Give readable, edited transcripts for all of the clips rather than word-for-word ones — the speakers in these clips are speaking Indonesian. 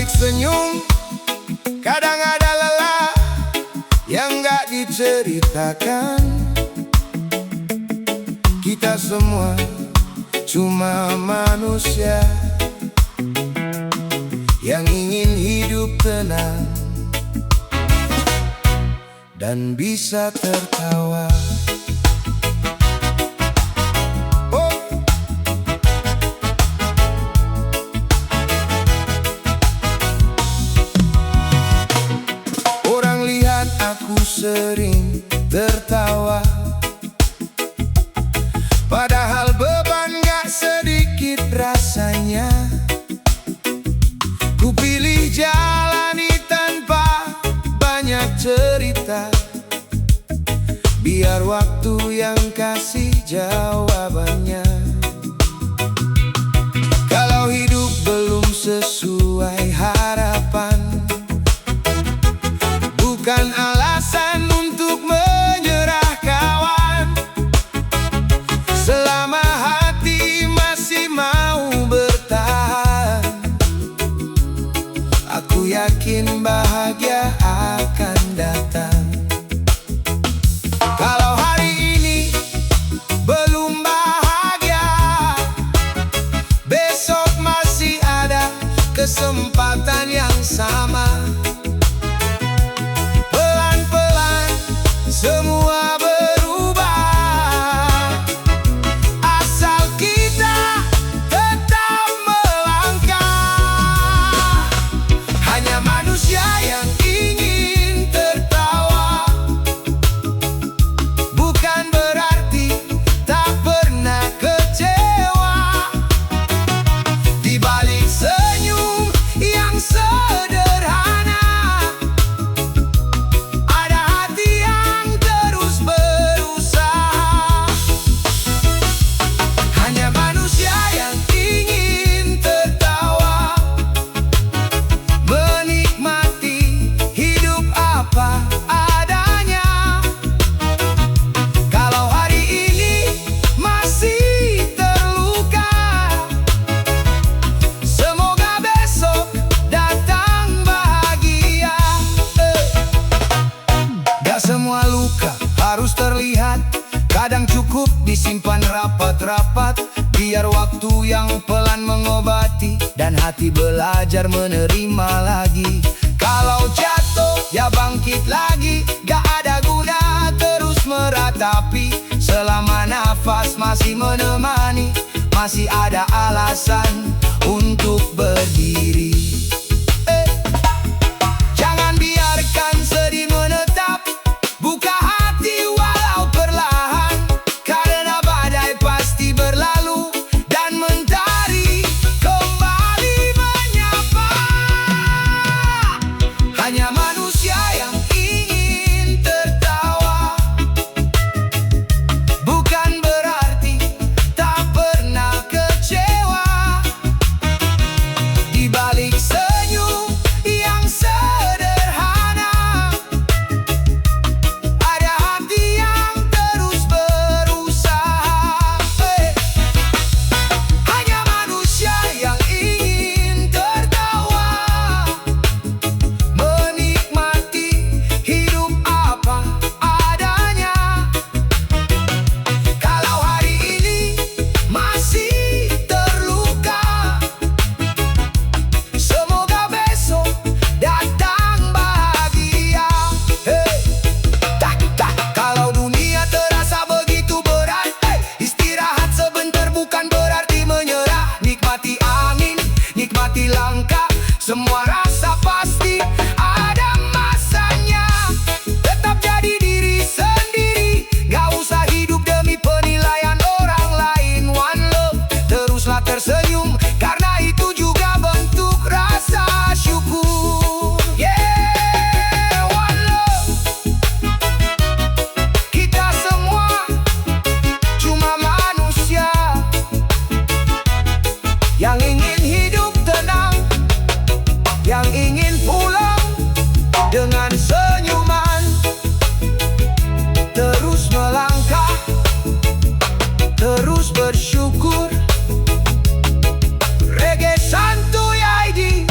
senyum, kadang ada lelah yang gak diceritakan. Kita semua cuma manusia yang ingin hidup tenang dan bisa tertawa. Orang lihat aku sering tertawa, padahal beban gak sedikit rasanya. Ku pilih jalani tanpa banyak cerita, biar waktu yang kasih jawabannya. Kalau hidup belum sesuai harapan, bukan alasan untuk menyerah kawan. Selama hati masih mau bertahan, aku yakin bahagia akan datang. Kalau hari ini belum bahagia, besok masih ada kesempatan yang sama. Pelan-pelan semua berubah, asal kita tetap melangkah. Hanya manusia yang ingin tertawa, bukan berarti tak pernah kecewa. Di balik senyum yang sederhana, ada hati yang terus berusaha. Hanya manusia yang ingin tertawa, menikmati hidup apa adanya. Kalau hari ini masih terluka, semoga besok datang bahagia. Gak semua luka harus terlihat, kadang cukup disimpan rapat-rapat, biar waktu yang pelan mengobati dan hati belajar menerima lagi. Kalau jatuh ya bangkit lagi, gak ada guna terus meratapi. Selama nafas masih menemani, masih ada alasan untuk berdiri. Jangan biarkan sedih menetap, buka hati walau perlahan, karena badai pasti berlalu dan mentari kembali menyapa. Hanya manusia yang ingin tertawa, bukan berarti tak pernah kecewa. Di balik senyum yang sederhana, ada hati yang terus berusaha. Hanya manusia yang ingin tertawa, menikmati hidup apa adanya. Kalau hari ini masih terluka, semoga besok datang bahagia. Kalau dunia terasa begitu berat, istirahat sebentar bukan berarti menyerah. Nikmati angin, nikmati langkah, semua rasa pasti ada masanya. Tetap jadi diri sendiri, gak usah hidup demi penilaian orang lain. One love, teruslah tersenyum, karena itu juga bentuk rasa syukur. Yeah, one love. Kita semua cuma manusia yang ingin hidup tenang, yang ingin pulang dengan senyuman, terus melangkah, terus bersyukur. Reggae santuy ID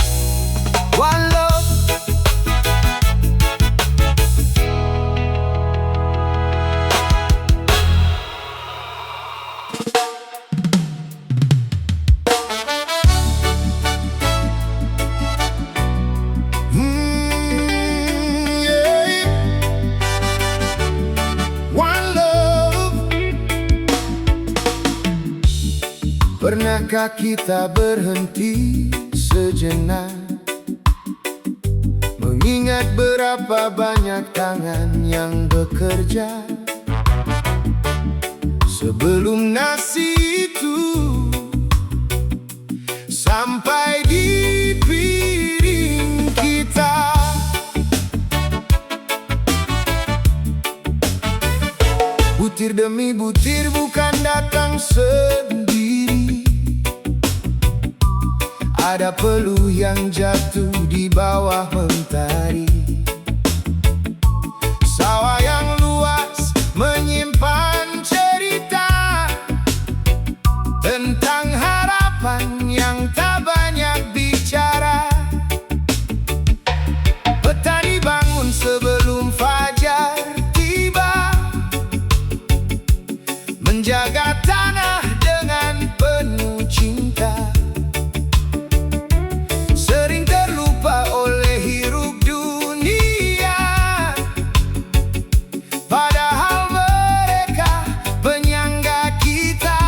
Pernahkah kita berhenti sejenak, mengingat berapa banyak tangan yang bekerja sebelum nasi itu sampai di piring kita. Butir demi butir bukan datang sendiri. Ada peluh yang jatuh di bawah mentari. Sawah yang luas menyimpan cerita tentang harapan yang tak banyak bicara. Petani bangun sebelum fajar tiba, menjaga tanah dengan penuh cinta. Sering terlupa oleh hiruk dunia, padahal mereka penyangga kita.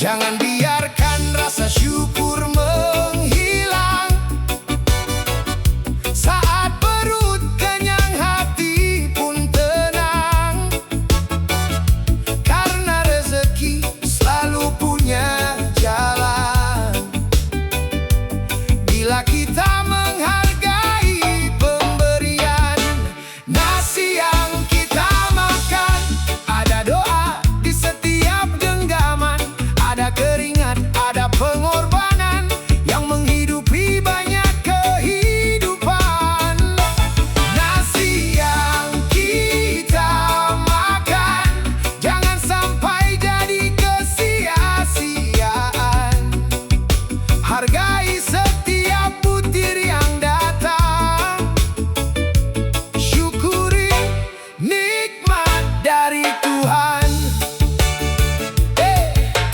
Jangan biarkan rasa syukur menghilang. Saat perut kenyang, hati pun tenang, karena rezeki selalu punya jalan. Bila kita menghargai pemberian, nasi yang kita makan, ada doa di setiap genggaman, ada keringat, ada pengorbanan yang menghidupi banyak kehidupan. Nasi yang kita makan jangan sampai jadi kesia-siaan. Hargai setiap butir yang datang. Syukuri nikmat dari Tuhan.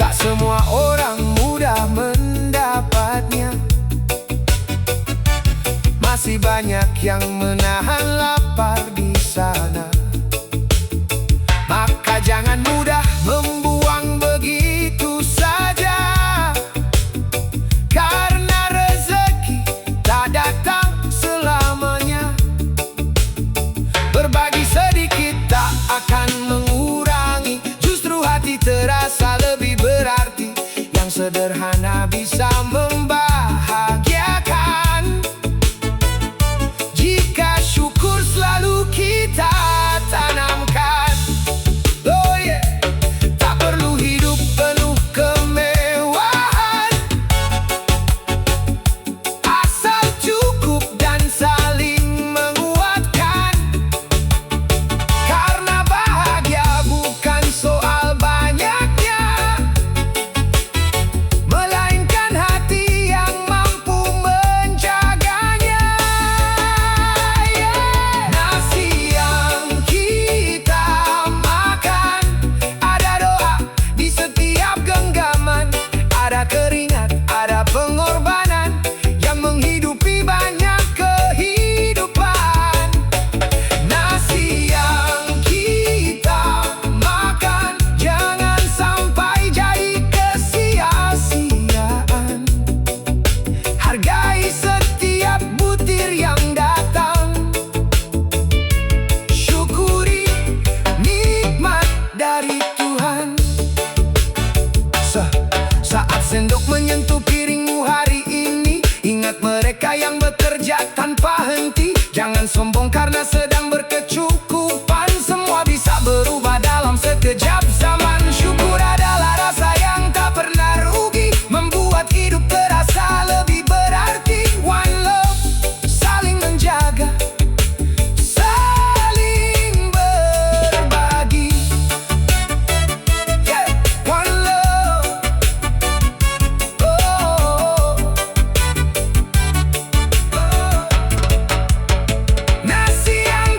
Tak semua orang mudah mendapatnya. Masih banyak yang menahan lapar di sana. Maka jangan mudah membuang begitu saja, karena rezeki tak datang selamanya. Berbagi sedikit tak akan mengurangi, justru hati terasa lebih berarti. Yang sederhana bisa membahagiakan, jika syukur selalu kita tanamkan. Oh yeah. Tak perlu hidup penuh kemewahan, asal cukup dan saling menguatkan. Karena bahagia bukan soal banyaknya, melainkan hati yang mampu menjaganya. Nasi yang kita makan, ada doa di setiap genggaman, ada keringat, ada pengorbanan yang menghidupi banyak kehidupan. Nasi yang kita makan jangan sampai jadi kesia-siaan. Hargai setiap butir yang datang. Syukuri nikmat dari Tuhan. Saat sendok menyentuh piringmu hari ini, ingat mereka yang bekerja tanpa henti. Jangan sombong karena sedang berkecukupan. Semua bisa berubah dalam sekejap zaman. Syukur adalah rasa yang tak pernah rugi, membuat hidup terasa lebih berarti. One love, saling menjaga, saling berbagi. Yeah. One love. Oh. Nasi yang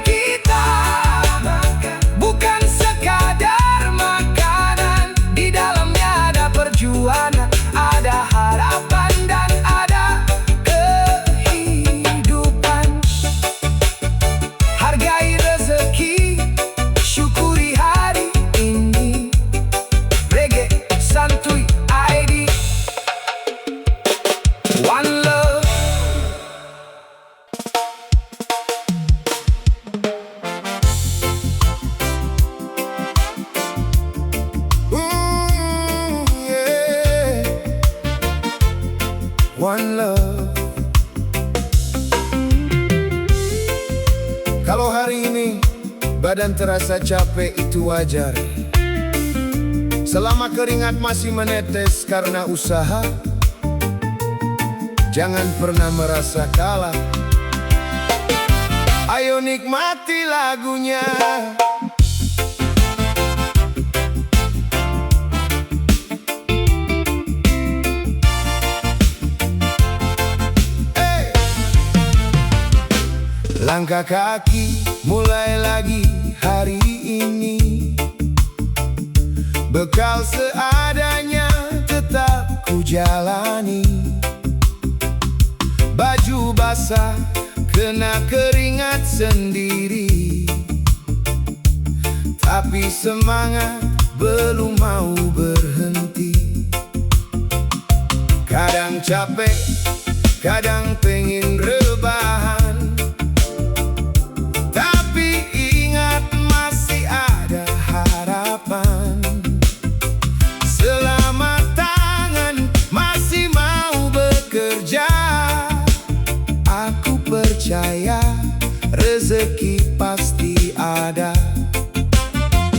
Kalau hari ini badan terasa capek, itu wajar. Selama keringat masih menetes karena usaha, jangan pernah merasa kalah. Ayo nikmati lagunya. Langkah kaki mulai lagi hari ini. Bekal seadanya tetap ku jalani. Baju basah kena keringat sendiri, tapi semangat belum mau berhenti. Kadang capek, kadang pengen rebahan, tapi ingat masih ada harapan. Selama tangan masih mau bekerja, aku percaya rezeki pasti ada.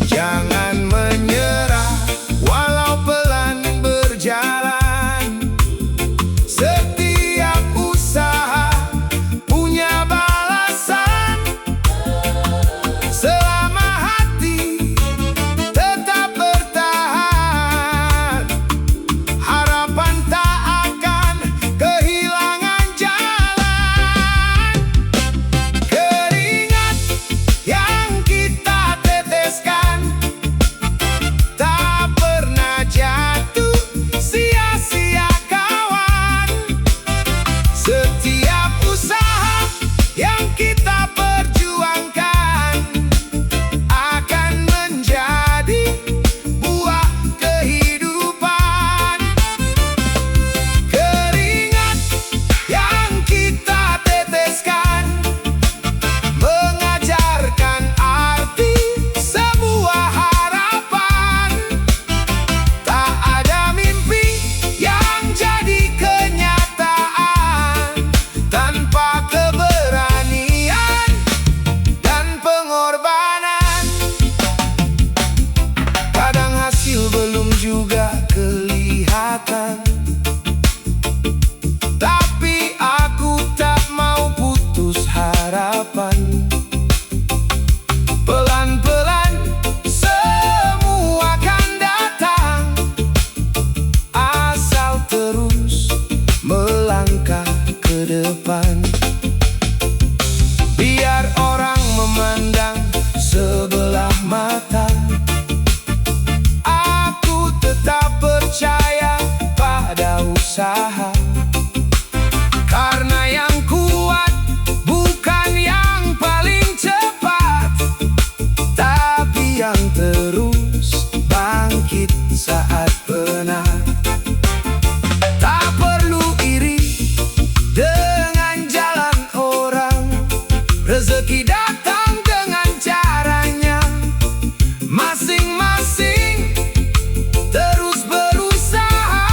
Jangan menyerah walau pelan berjalan. Setiap usaha punya balasan. Selama hati tetap bertahan, harapan tak akan kehilangan jalan. Keringat yang kita teteskan tak pernah jatuh sia-sia kawan. Setiap usaha yang kita perjuangkan akan menjadi buah kehidupan. Keringat yang kita teteskan mengajarkan arti sebuah harapan. Tak ada mimpi yang jadi kenyataan tanpa keberanian dan pengorbanan. Kadang hasil belum juga kelihatan, tapi aku tak mau putus harapan. Pelan-pelan semua akan datang, asal terus melangkah ke depan. Biar orang memandang sebelah mata, aku tetap percaya pada usaha. Karena yang kuat bukan yang paling cepat, tapi yang terus bangkit saat penat. Tak perlu iri dengan jalan orang, rezeki datang dengan caranya. Masing-masing terus berusaha,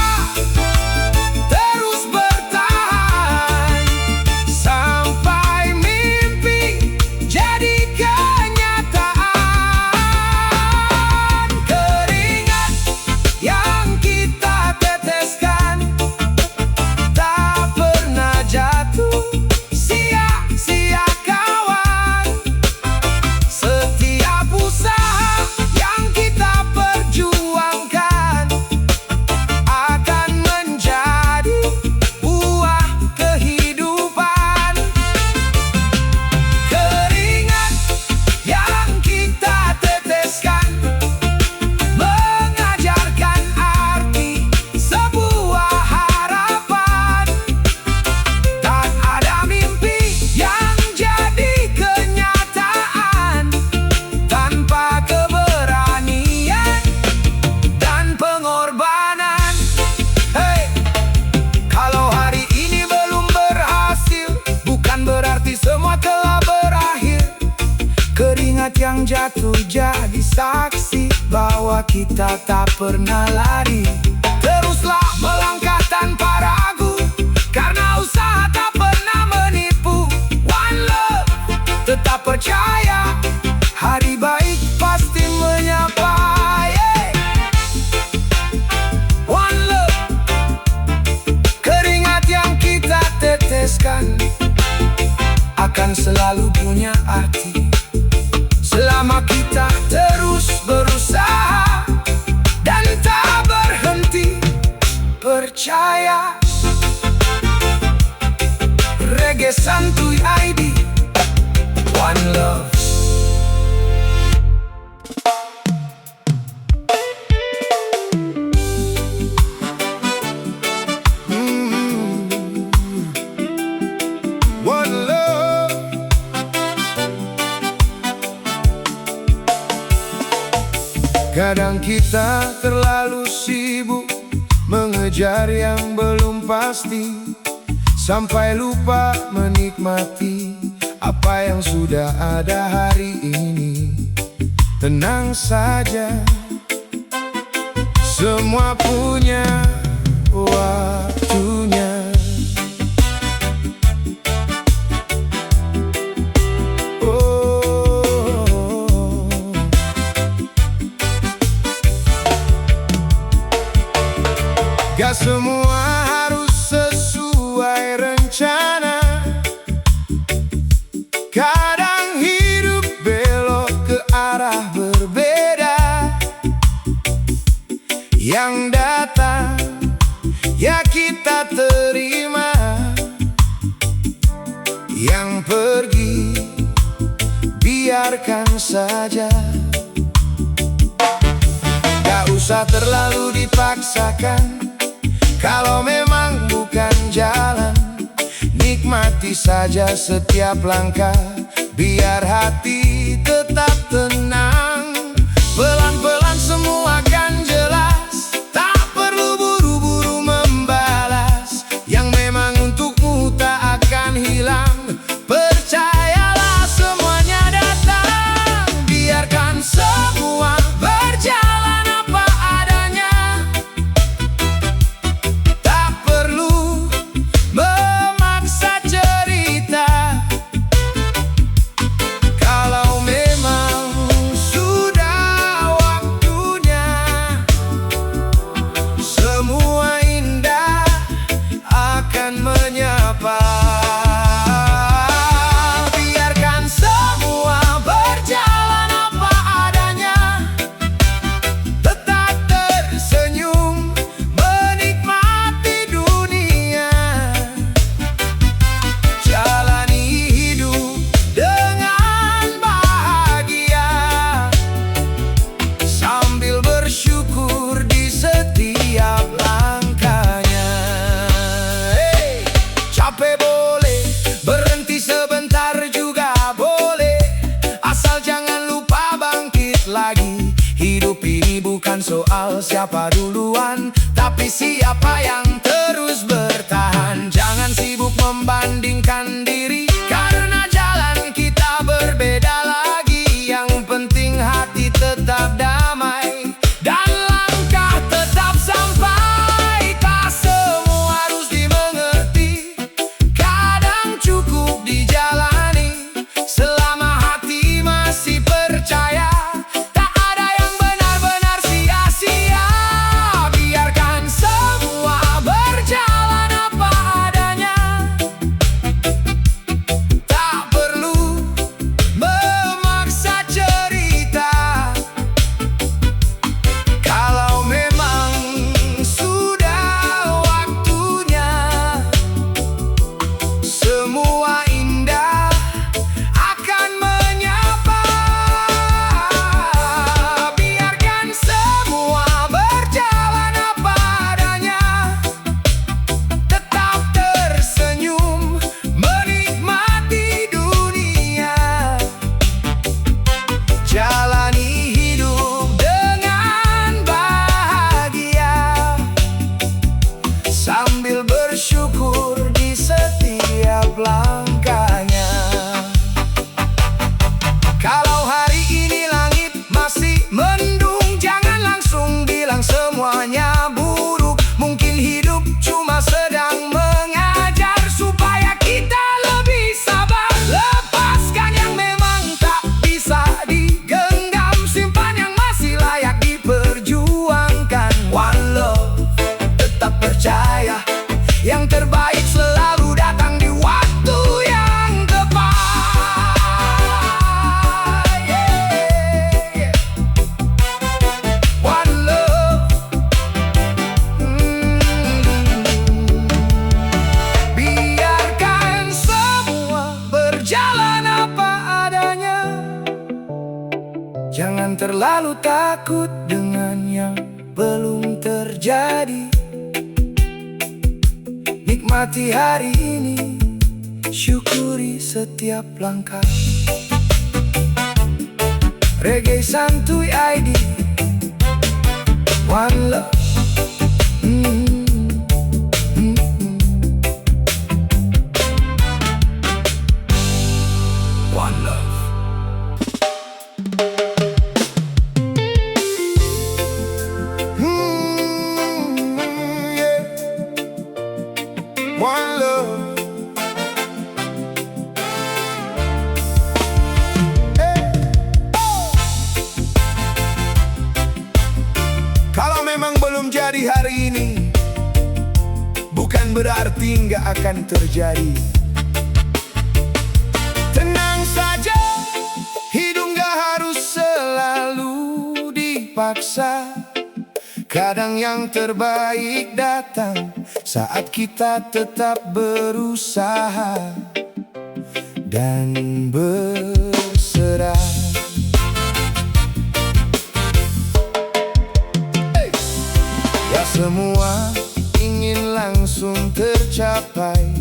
terus bertahan, sampai mimpi jadi kenyataan. Keringat yang kita teteskan tak pernah jatuh sia-sia kawan. Setiap usaha yang kita perjuangkan akan menjadi buah kehidupan. Keringat yang kita teteskan mengajarkan arti sebuah harapan. Tak ada mimpi yang jadi kenyataan tanpa keberanian dan pengorbanan. Hey, kalau hari ini belum berhasil, bukan berarti semua telah berakhir. Keringat yang jatuh jadi saksi bahwa kita tak pernah lari. Teruslah melangkah tanpa ragu, karena usaha memutuskan akan selalu punya arti selama kita terus berusaha dan tak berhenti percaya. Reggae Santuy ID, One Love. One love. Kadang kita terlalu sibuk mengejar yang belum pasti, sampai lupa menikmati apa yang sudah ada hari ini. Tenang saja, semua punya waktunya. Gak semua harus sesuai rencana. Kadang hidup belok ke arah berbeda. Yang datang ya kita terima, yang pergi biarkan saja. Gak usah terlalu dipaksakan kalau memang bukan jalan. Nikmati saja setiap langkah, biar hati tetap tenang. Pelan-pelan semua akan jelas, tak perlu buru-buru membalas. Yang memang untukmu tak akan hilang. Percayalah semuanya datang, biarkan semua berjalan apa adanya. Tak perlu memaksa cerita, kalau memang sudah waktunya. Semua indah akan menyapa. Biarkan semua berjalan apa adanya. Tetap tersenyum menikmati dunia. Jalani hidup dengan bahagia, sambil bersyukur di setiap langkahnya. Hey, capek boleh, berhenti sebentar juga boleh, asal jangan lupa bangkit lagi. Hidup ini bukan soal siapa duluan, tapi siapa yang terus bertahan. Jangan sibuk membandingkan diri, karena jalan kita berbeda lagi. Yang penting hati tetap damai dan langkah tetap sampai. Tak semua harus dimengerti, kadang cukup dijalani. Selama hati masih percaya, tak ada yang benar-benar sia-sia. Biarkan semua berjalan apa adanya. terlalu takut dengan yang belum terjadi. Nikmati hari ini, syukuri setiap langkah. Reggae Santuy ID, One Love. One Love. Yeah. One Love. Kalau memang belum jadi hari ini, bukan berarti nggak akan terjadi. Tenang saja, hidup nggak harus selalu dipaksa. Kadang yang terbaik datang saat kita tetap berusaha dan berserah. Ya semua ingin langsung tercapai.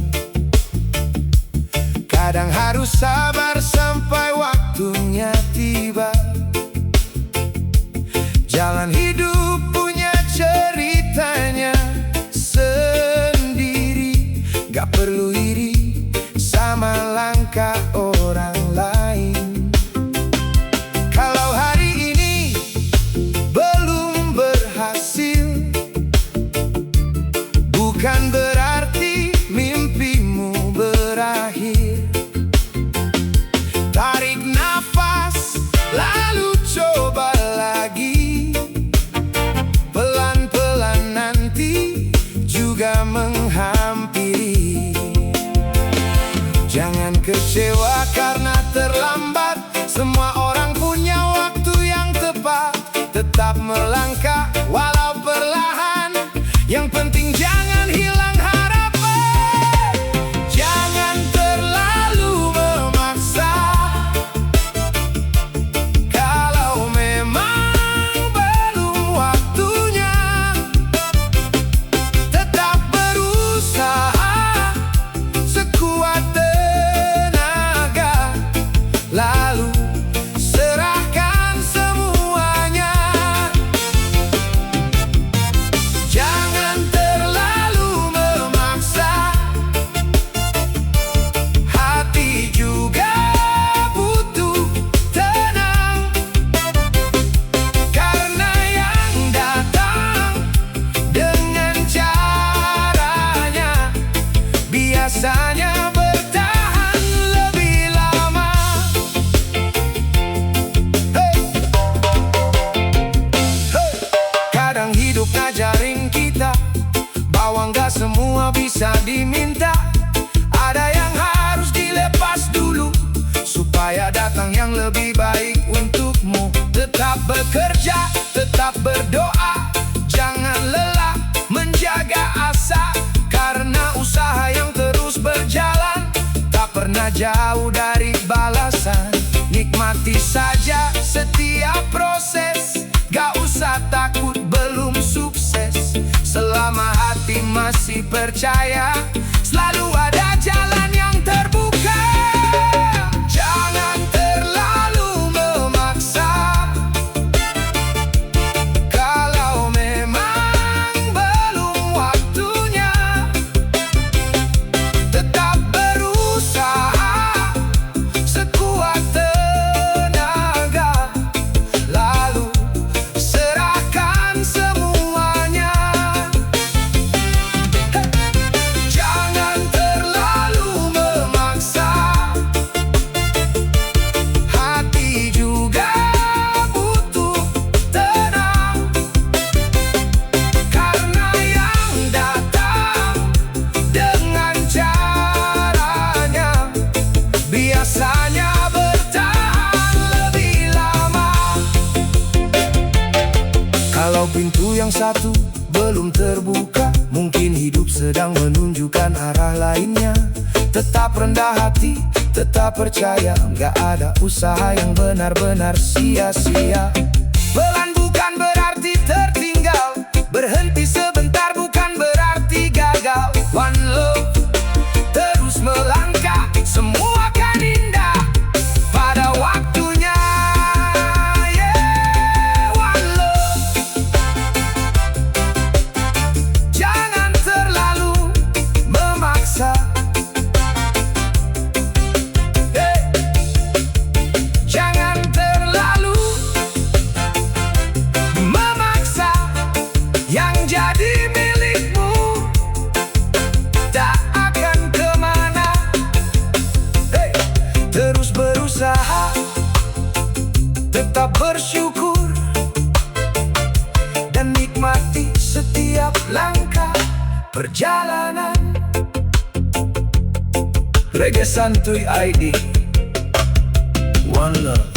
Kadang harus sabar sampai waktunya tiba. Jalan hidup punya ceritanya sendiri. Gak perlu iri sama langkah orang lain. Kalau hari ini belum berhasil, bukan berarti mimpimu berakhir. Tarik nafas, lalu coba lagi. Pelan-pelan nanti juga menghampiri. Jangan kecewa karena terlambat. Semua orang punya waktu yang tepat. Tetap melangkah walau perlahan. Yang penting jangan hilang harapan. Jangan terlalu memaksa. Kalau memang belum waktunya, tetap berusaha sekuat tenaga. Lalu serahkan semuanya. Jangan terlalu memaksa. Hati juga butuh tenang. Karena yang datang dengan caranya biasanya bertahan lebih lama. Hey. Hey. Kadang hidup ngajarin kita bahwa nggak semua bisa diminta. Ada yang harus dilepas dulu supaya datang yang lebih baik untukmu. Tetap bekerja, tetap berdoa, jangan lelah menjaga asa. Karena usaha yang terus berjalan tak pernah jauh dari balasan. Nikmati saja setiap proses, gak usah takut belum sukses. Selama hati masih percaya, selalu ada jalan yang terbuka. Jangan terlalu memaksa. Kalau memang belum waktunya, tetap berusaha sekuat tenaga. Lalu serahkan semuanya. Jangan terlalu memaksa. Hati juga butuh tenang. Karena yang datang dengan caranya biasanya bertahan lebih lama. Kalau pintu yang satu belum terbuka, mungkin hidup sedang menunjukkan arah lainnya. Tetap rendah hati, tetap percaya, gak ada usaha yang benar-benar sia-sia. Pelan bukan berarti tertinggal, berhenti sebentar bukan berarti gagal. One love, terus melangkah, semua akan indah pada waktunya. Yeah, one love. Jangan terlalu memaksa. Hey. Jangan terlalu memaksa. Yang jadi milikmu tak akan kemana. Hey. Terus berusaha, tetap bersyukur, dan nikmati setiap langkah perjalanan. Reggae Santuy ID, One Love.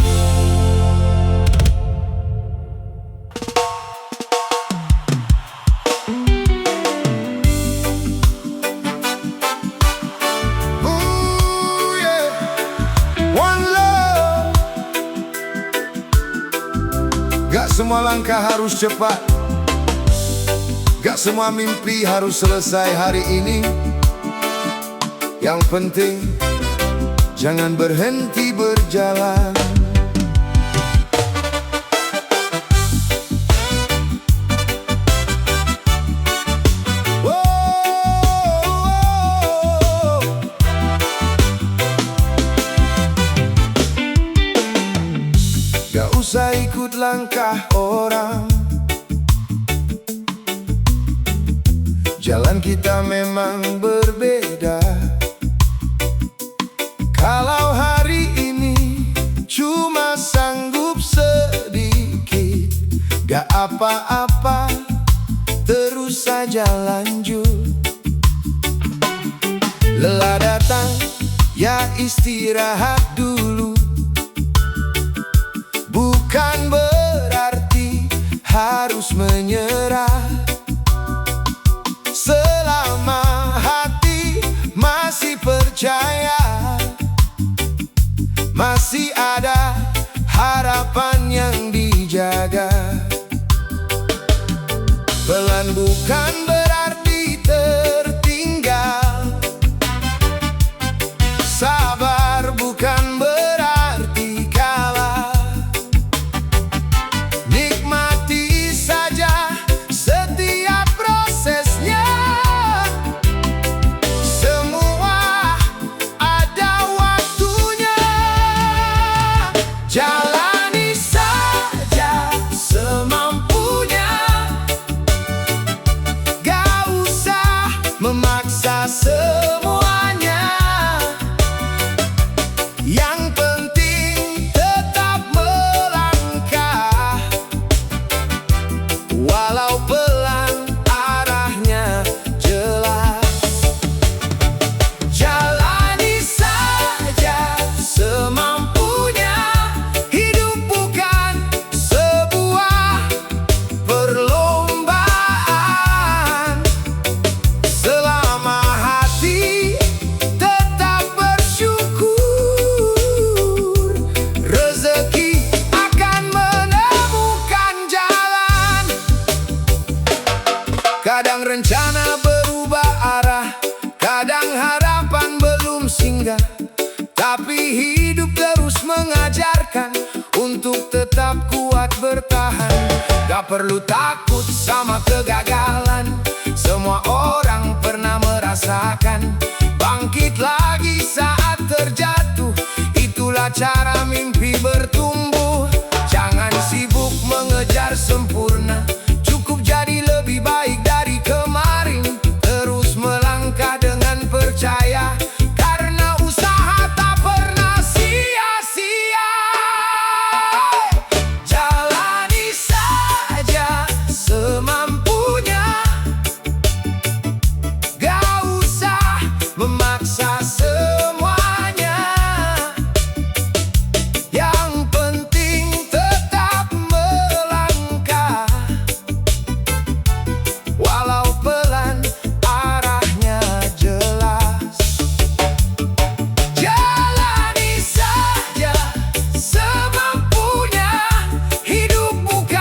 Ooh, yeah. One love. Gak semua langkah harus cepat, gak semua mimpi harus selesai hari ini. Yang penting jangan berhenti berjalan. Gak usah ikut langkah orang, jalan kita memang berbeda. Kalau hari ini cuma sanggup sedikit, gak apa-apa, terus saja lanjut. Lelah datang, ya istirahat dulu. Bukan berarti harus menyerah. Selama hati masih percaya, masih ada harapan yang dijaga. Pelan bukan berarti tertinggal, sabar bukan berarti kalah. Nikmati saja setiap prosesnya, semua ada waktunya. Jalani saja semampunya, gak usah memaksa semuanya. Yang penting tetap melangkah, walau pelan arahnya jelas. Jalani saja semampunya, hidup bukan sebuah perlombaan. Selama hati tetap bersyukur, rezeki akan menemukan jalan. Kadang rencana berubah arah, kadang harapan belum singgah, tapi hidup terus mengajarkan untuk tetap kuat bertahan. Gak perlu takut sama kegagalan, semua orang pernah merasakan. Bangkit lagi saat terjatuh, itulah cara mimpi bertumbuh. Jangan sibuk mengejar sempurna, cukup jadi lebih baik dari kemarin. Terus melangkah dengan percaya, karena usaha tak pernah sia-sia. Jalani saja semampunya, gak usah memaksa semuanya. Yang penting tetap melangkah, walau pelan arahnya jelas. Jalani saja semampunya, hidup bukan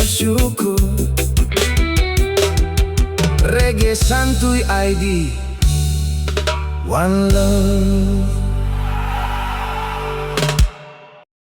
bersyukur. Reggae Santuy ID, One Love.